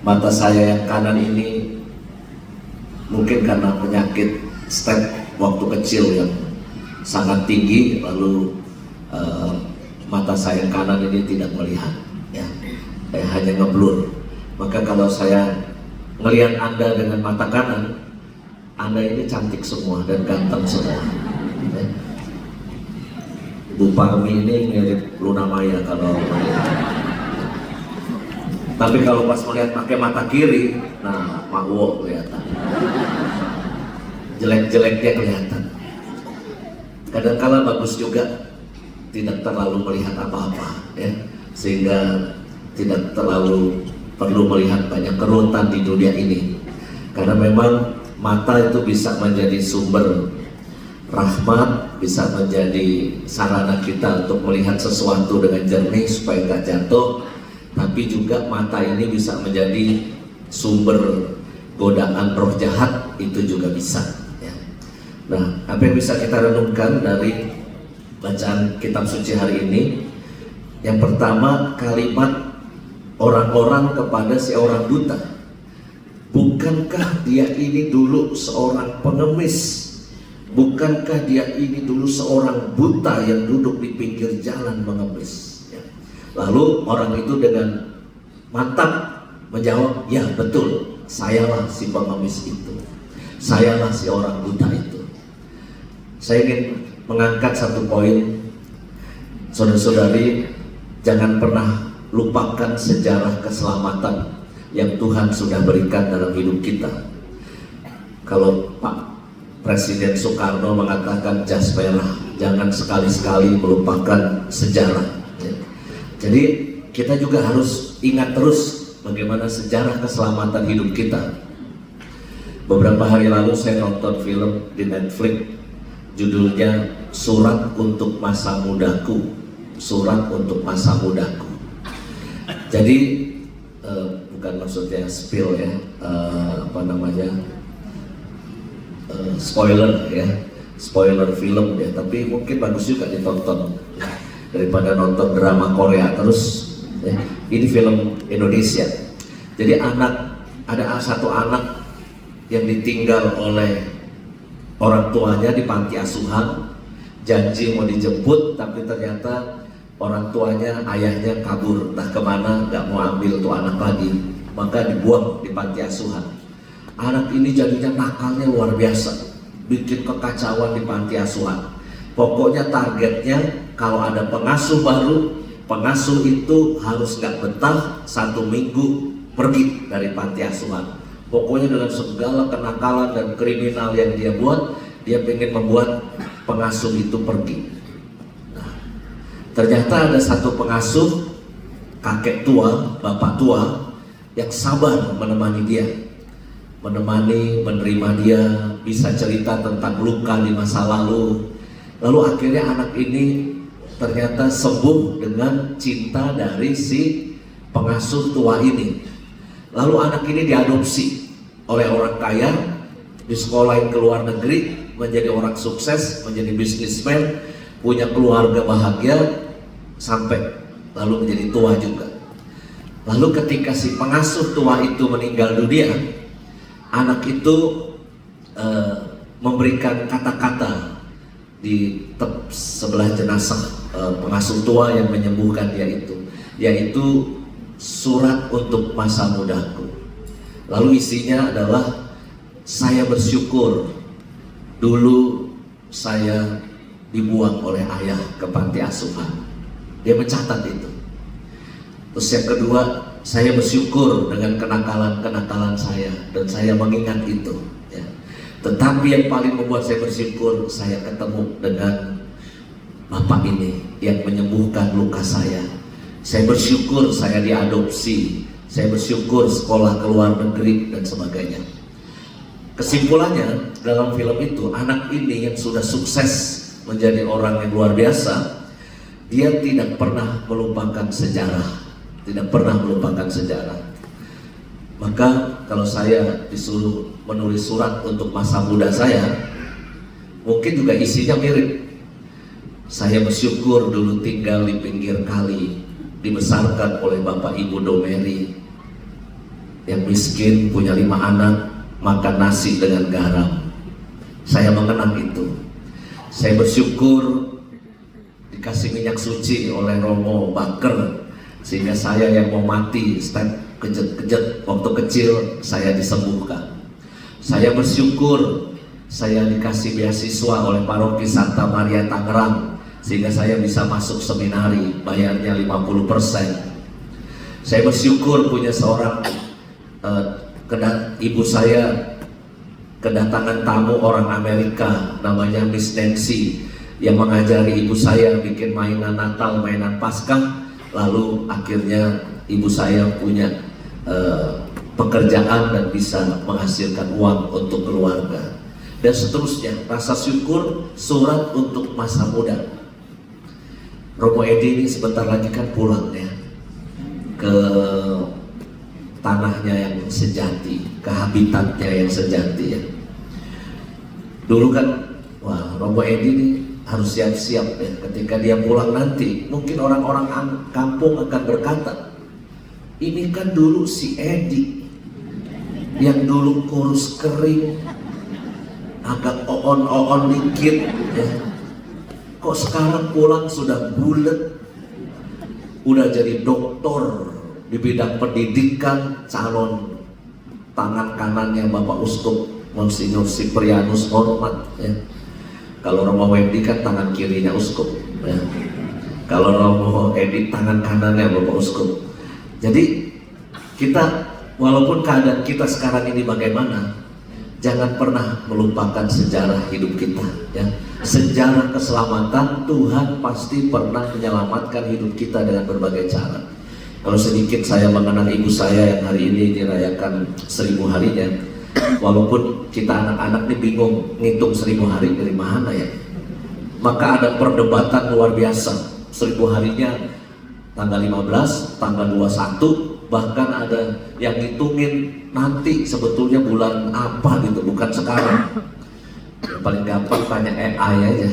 Mata saya yang kanan ini mungkin karena penyakit step waktu kecil yang sangat tinggi, lalu mata saya yang kanan ini tidak melihat, ya, hanya ngeblur. Maka kalau saya melihat Anda dengan mata kanan, Anda ini cantik semua dan ganteng semua. Ya. Bu Parmi ini mirip Luna Maya kalau tapi kalau pas melihat pakai mata kiri, nah Makwo kelihatan, jelek-jeleknya kelihatan. Kadang-kala bagus juga, tidak terlalu melihat apa-apa, ya, sehingga tidak terlalu perlu melihat banyak kerutan di dunia ini. Karena memang mata itu bisa menjadi sumber rahmat, bisa menjadi sarana kita untuk melihat sesuatu dengan jernih supaya nggak jatuh. Tapi juga mata ini bisa menjadi sumber godaan roh jahat, itu juga bisa, ya. Nah, apa yang bisa kita renungkan dari bacaan kitab suci hari ini? Yang pertama, kalimat orang-orang kepada seorang buta. Bukankah dia ini dulu seorang pengemis? Bukankah dia ini dulu seorang buta yang duduk di pinggir jalan mengemis? Lalu orang itu dengan mantap menjawab, ya betul, sayalah si pengemis itu, sayalah si orang buta itu. Saya ingin mengangkat satu poin, saudara-saudari, jangan pernah lupakan sejarah keselamatan yang Tuhan sudah berikan dalam hidup kita. Kalau Pak Presiden Soekarno mengatakan jas merah, jangan sekali-sekali melupakan sejarah. Jadi kita juga harus ingat terus bagaimana sejarah keselamatan hidup kita. Beberapa hari lalu saya nonton film di Netflix, judulnya Surat untuk Masa Mudaku. Surat untuk Masa Mudaku. Jadi bukan maksudnya spill, ya, spoiler, ya, spoiler film, ya, tapi mungkin bagus juga ditonton daripada nonton drama Korea terus, ya. Ini film Indonesia. Jadi ada satu anak yang ditinggal oleh orang tuanya di panti asuhan, janji mau dijemput, tapi ternyata orang tuanya, ayahnya kabur entah kemana, nggak mau ambil tuh anak lagi, maka dibuang di panti asuhan. Anak ini jadinya nakalnya luar biasa, bikin kekacauan di panti asuhan. Pokoknya targetnya kalau ada pengasuh baru, pengasuh itu harus nggak betah 1 minggu pergi dari panti asuhan. Pokoknya dengan segala kenakalan dan kriminal yang dia buat, dia pengen membuat pengasuh itu pergi. Nah, ternyata ada satu pengasuh, kakek tua, bapak tua, yang sabar menemani dia, menerima dia, bisa cerita tentang luka di masa lalu. Lalu akhirnya anak ini ternyata sembuh dengan cinta dari si pengasuh tua ini. Lalu anak ini diadopsi oleh orang kaya, disekolahin ke luar negeri, menjadi orang sukses, menjadi bisnismen, punya keluarga bahagia, sampai lalu menjadi tua juga. Lalu ketika si pengasuh tua itu meninggal dunia, anak itu memberikan kata-kata di sebelah jenazah pengasuh tua yang menyembuhkan dia itu, yaitu surat untuk masa mudaku. Lalu isinya adalah, saya bersyukur dulu saya dibuang oleh ayah ke panti asuhan. Dia mencatat itu. Terus yang kedua, saya bersyukur dengan kenakalan-kenakalan saya dan saya mengingat itu, ya. Tetapi yang paling membuat saya bersyukur, saya ketemu dengan Bapak ini yang menyembuhkan luka saya. Saya bersyukur saya diadopsi, saya bersyukur sekolah ke luar negeri dan sebagainya. Kesimpulannya dalam film itu, anak ini yang sudah sukses menjadi orang yang luar biasa, dia tidak pernah melupakan sejarah, tidak pernah melupakan sejarah. Maka kalau saya disuruh menulis surat untuk masa muda saya, mungkin juga isinya mirip. Saya bersyukur dulu tinggal di pinggir kali, dibesarkan oleh Bapak Ibu Domeri. yang miskin, punya 5 anak, makan nasi dengan garam. Saya mengenang itu. Saya bersyukur dikasih minyak suci oleh Romo Baker, sehingga saya yang mau mati step kejet-kejet waktu kecil saya disembuhkan. Saya bersyukur saya dikasih beasiswa oleh Paroki Santa Maria Tangerang, sehingga saya bisa masuk seminari, bayarnya 50%. Saya bersyukur punya seorang ibu saya kedatangan tamu orang Amerika namanya Miss Nancy, yang mengajari ibu saya bikin mainan Natal, mainan Paskah. Lalu akhirnya ibu saya punya pekerjaan dan bisa menghasilkan uang untuk keluarga. Dan seterusnya, rasa syukur, surat untuk masa muda. Romo Edi ini sebentar lagi kan pulang ya ke tanahnya yang sejati, ke habitatnya yang sejati ya. Dulu kan, wah, Romo Edi ini harus siap-siap ya, ketika dia pulang nanti mungkin orang-orang kampung akan berkata, ini kan dulu si Edi yang dulu kurus kering, agak oon-oon dikit ya, kok sekarang pulang sudah bulet, udah jadi doktor di bidang pendidikan, calon tangan kanannya Bapak Uskup Monsinyur Siprianus Hormat ya. Kalau Romo Edi kan tangan kirinya uskup ya. Kalau Romo Edi tangan kanannya Bapak Uskup. Jadi kita, walaupun keadaan kita sekarang ini bagaimana, jangan pernah melupakan sejarah hidup kita ya. Sejarah keselamatan, Tuhan pasti pernah menyelamatkan hidup kita dengan berbagai cara. Kalau sedikit saya mengenal ibu saya yang hari ini dirayakan 1000 harinya, walaupun kita anak-anak ini bingung ngitung 1000 hari dari mana ya, maka ada perdebatan luar biasa. 1000 harinya tanggal 15, tanggal 21, bahkan ada yang ngitungin nanti sebetulnya bulan apa gitu, bukan sekarang. Yang paling gampang tanya AI aja.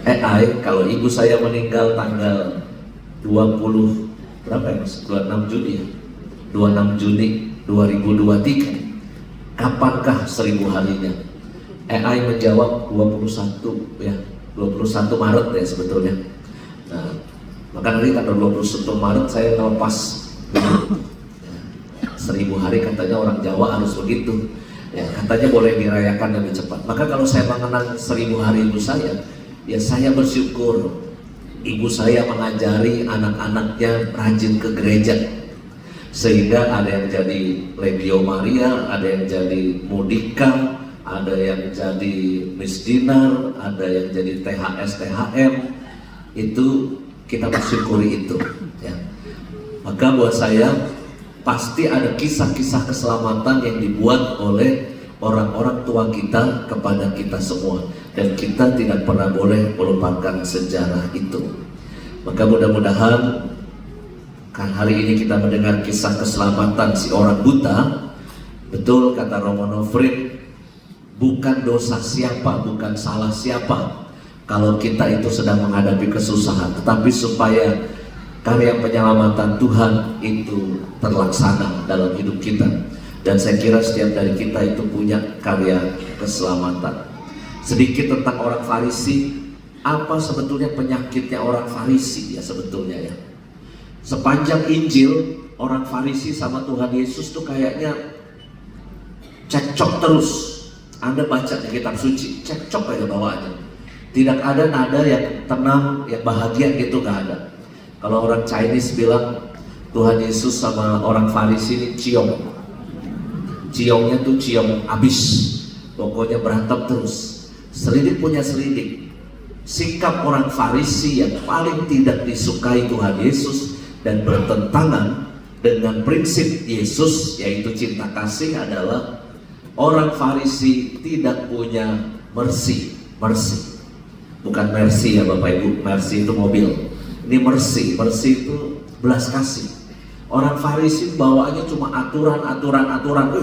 AI, kalau ibu saya meninggal tanggal 20 berapa ya mas? 26 Juni ya? 26 Juni 2023, kapankah 1000 harinya? AI menjawab 21 ya, 21 Maret ya sebetulnya. Nah, maka nanti tanggal 21 Maret saya ngelepas 1000 hari, katanya orang Jawa harus begitu ya, katanya boleh dirayakan lebih cepat. Maka kalau saya mengenang 1000 hari ibu saya, ya saya bersyukur ibu saya mengajari anak-anaknya rajin ke gereja, sehingga ada yang jadi Legio Maria, ada yang jadi Mudika, ada yang jadi Miss Dinar, ada yang jadi THS THM. Itu kita bersyukuri itu ya. Maka buat saya pasti ada kisah-kisah keselamatan yang dibuat oleh orang-orang tua kita kepada kita semua, dan kita tidak pernah boleh melupakan sejarah itu. Maka mudah-mudahan kan hari ini kita mendengar kisah keselamatan si orang buta. Betul kata Romo Nofrit, bukan dosa siapa, bukan salah siapa kalau kita itu sedang menghadapi kesusahan, tetapi supaya karya penyelamatan Tuhan itu terlaksana dalam hidup kita. Dan saya kira setiap dari kita itu punya karya keselamatan. Sedikit tentang orang Farisi. Apa sebetulnya penyakitnya orang Farisi ya sebetulnya ya? Sepanjang Injil, orang Farisi sama Tuhan Yesus tuh kayaknya cekcok terus. Anda baca di kitab suci, cekcok aja bawaannya. Tidak ada nada yang tenang, yang bahagia gitu, gak ada. Kalau orang Chinese bilang Tuhan Yesus sama orang Farisi ini ciong. Ciongnya tuh ciong abis, pokoknya berantem terus. Selidik punya selidik. Sikap orang Farisi yang paling tidak disukai Tuhan Yesus dan bertentangan dengan prinsip Yesus, yaitu cinta kasih, adalah orang Farisi tidak punya mercy. Mercy, bukan mercy ya Bapak Ibu, mercy itu mobil. Ini mercy, mercy itu belas kasih. Orang Farisi bawaannya cuma aturan.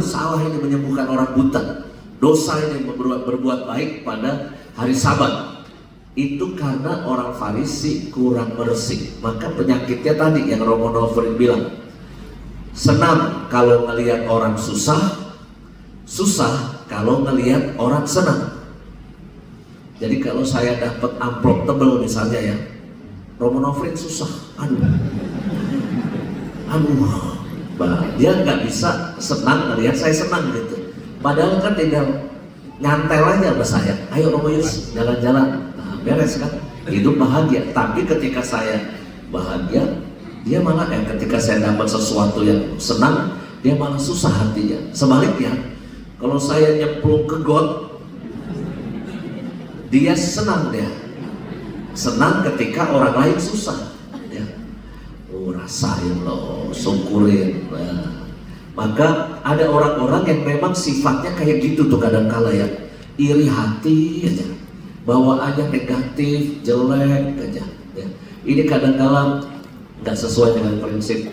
Salah ini menyembuhkan orang buta, dosa ini berbuat baik pada hari Sabat. Itu karena orang Farisi kurang bersih. Maka penyakitnya tadi yang Romo Nofrit bilang, Senang kalau ngelihat orang susah, susah kalau ngelihat orang senang. Jadi kalau saya dapat amplop tebel misalnya ya, Romanovrin susah, aduh, dia nggak bisa senang ngelihat saya senang gitu. Padahal kan tinggal nyantel aja sama saya, ayo Romo Yus jalan-jalan, nah, beres kan, hidup bahagia. Tapi ketika saya bahagia, dia malah ketika saya dapat sesuatu yang senang, dia malah susah hatinya. Sebaliknya, kalau saya nyemplung ke got, dia senang, dia senang ketika orang lain susah. Ya. Rasain loh, syukurin. Nah, maka ada orang-orang yang memang sifatnya kayak gitu tuh kadang-kala ya, iri hati aja, bawaannya negatif, jelek aja. Ya. Ini kadang-kala nggak sesuai dengan prinsip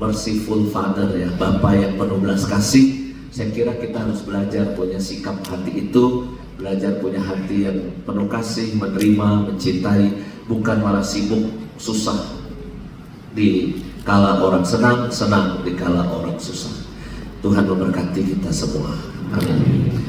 merciful father ya, Bapak yang penuh belas kasih. Saya kira kita harus belajar punya sikap hati itu, belajar punya hati yang penuh kasih, menerima, mencintai, bukan malah sibuk susah di kala orang senang, senang di kala orang susah. Tuhan memberkati kita semua. Amin.